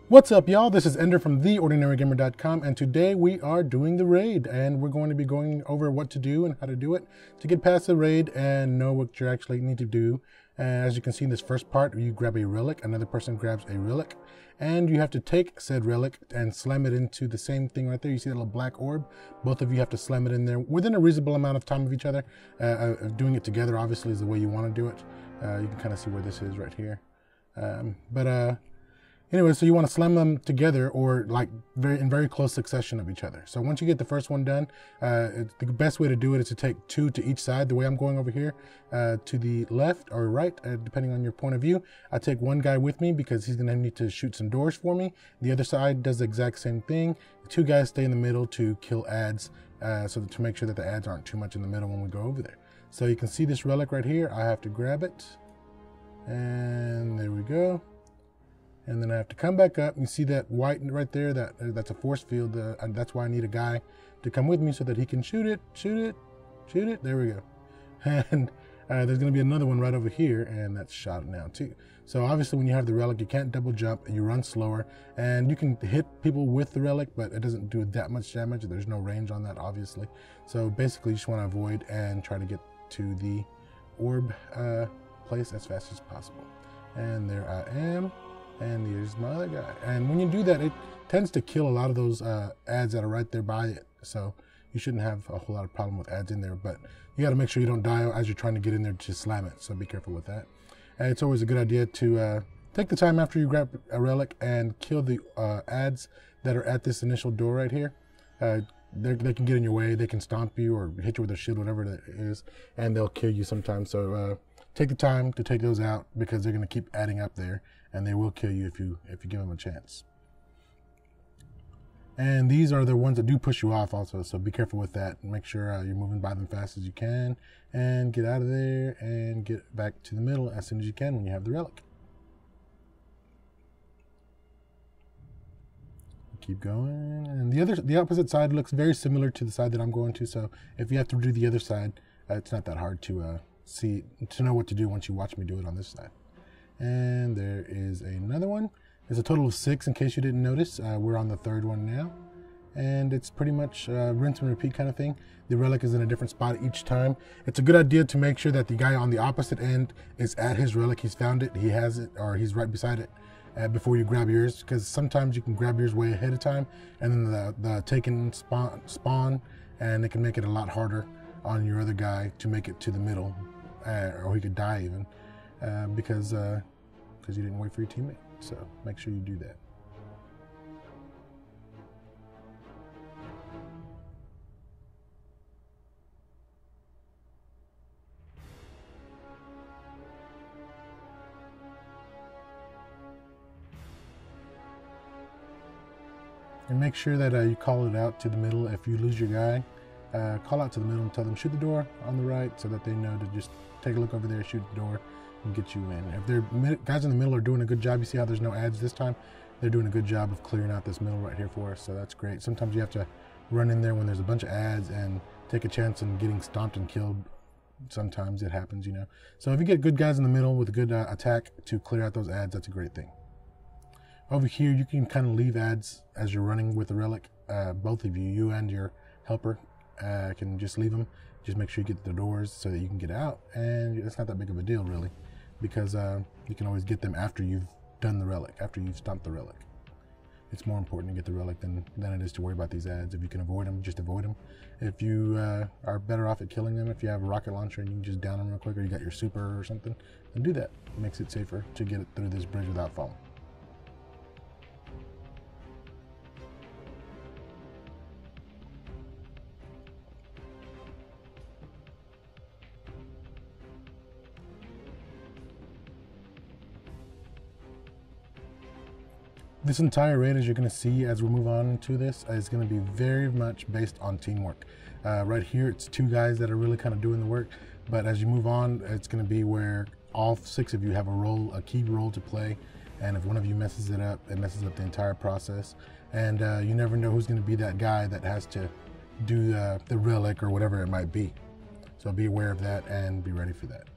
What's up, y'all? This is Ender from TheOrdinaryGamer.com, and today we are doing the raid, and we're going to be going over what to do and how to do it to get past the raid and know what you actually need to do. As you can see in this first part, you grab a relic, another person grabs a relic, and you have to take said relic and slam it into the same thing right there. You see that little black orb? Both of you have to slam it in there within a reasonable amount of time of each other. Doing it together, obviously, is the way you want to do it. You can kind of see where this is right here. Anyway, so you want to slam them together or like in very close succession of each other. So once you get the first one done, the best way to do it is to take two to each side. The way I'm going over here to the left or right, depending on your point of view. I take one guy with me because he's going to need to shoot some doors for me. The other side does the exact same thing. The two guys stay in the middle to kill ads, to make sure that the ads aren't too much in the middle when we go over there. So you can see this relic right here. I have to grab it. And there we go. And then I have to come back up. You see that white right there? That's a force field. And that's why I need a guy to come with me so that he can shoot it. There we go. And there's going to be another one right over here, and that's shot now too. So obviously when you have the relic, you can't double jump and you run slower. And you can hit people with the relic, but it doesn't do that much damage. There's no range on that, obviously. So basically you just want to avoid and try to get to the orb place as fast as possible. And there I am. And here's my other guy. And when you do that, it tends to kill a lot of those ads that are right there by it. So you shouldn't have a whole lot of problem with ads in there, but you got to make sure you don't die as you're trying to get in there to slam it. So be careful with that. And it's always a good idea to take the time after you grab a relic and kill the ads that are at this initial door right here. They can get in your way. They can stomp you or hit you with a shield, whatever it is, and they'll kill you sometimes. So take the time to take those out because they're going to keep adding up there, and they will kill you if you give them a chance. And these are the ones that do push you off also, so be careful with that. Make sure you're moving by them fast as you can, and get out of there and get back to the middle as soon as you can when you have the relic. Keep going, and the opposite side looks very similar to the side that I'm going to. So if you have to do the other side, it's not that hard to know what to do once you watch me do it on this side. And there is another one. There's a total of 6 in case you didn't notice. We're on the third one now, and it's pretty much rinse and repeat kind of thing. The relic is in a different spot each time. It's a good idea to make sure that the guy on the opposite end is at his relic. He's found it, he has it, or he's right beside it before you grab yours, because sometimes you can grab yours way ahead of time, and then the taken spawn, and it can make it a lot harder on your other guy to make it to the middle, or he could die even. Because you didn't wait for your teammate. So make sure you do that. And make sure that you call it out to the middle. If you lose your guy, call out to the middle and tell them shoot the door on the right so that they know to just take a look over there, shoot the door, and get you in. If their guys in the middle are doing a good job, you see how there's no ads this time? They're doing a good job of clearing out this middle right here for us, so that's great. Sometimes you have to run in there when there's a bunch of ads and take a chance on getting stomped and killed. Sometimes it happens, you know. So if you get good guys in the middle with a good attack to clear out those ads, that's a great thing. Over here, you can kind of leave ads as you're running with the relic. Both of you and your helper can just leave them. Just make sure you get the doors so that you can get out, and it's not that big of a deal really, because you can always get them after you've done the relic, after you've stomped the relic. It's more important to get the relic than it is to worry about these ads. If you can avoid them, just avoid them. If you are better off at killing them, if you have a rocket launcher and you can just down them real quick, or you got your super or something, then do that. It makes it safer to get it through this bridge without falling. This entire raid, as you're going to see as we move on into this, is going to be very much based on teamwork. Right here, it's 2 guys that are really kind of doing the work, but as you move on, it's going to be where all 6 of you have a key role to play, and if one of you messes it up, it messes up the entire process, and you never know who's going to be that guy that has to do the relic or whatever it might be. So be aware of that and be ready for that.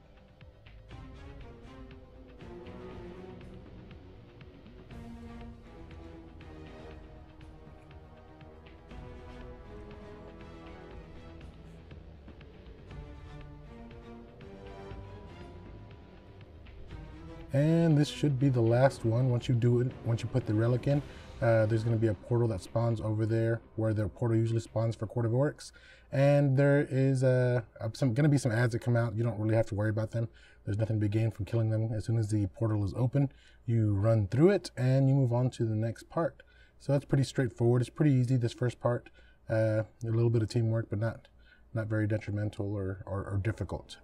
And this should be the last one. Once you do it, once you put the relic in, there's going to be a portal that spawns over there where the portal usually spawns for Court of Oryx. And there is going to be some ads that come out. You don't really have to worry about them. There's nothing to be gained from killing them. As soon as the portal is open, you run through it and you move on to the next part. So that's pretty straightforward. It's pretty easy, this first part. A little bit of teamwork, but not very detrimental or difficult.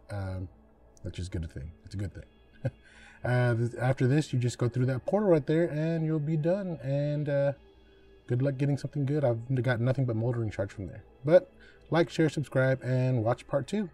Which is a good thing. It's a good thing. After this, you just go through that portal right there and you'll be done. And good luck getting something good. I've got nothing but moldering shards from there. But like, share, subscribe, and watch part 2.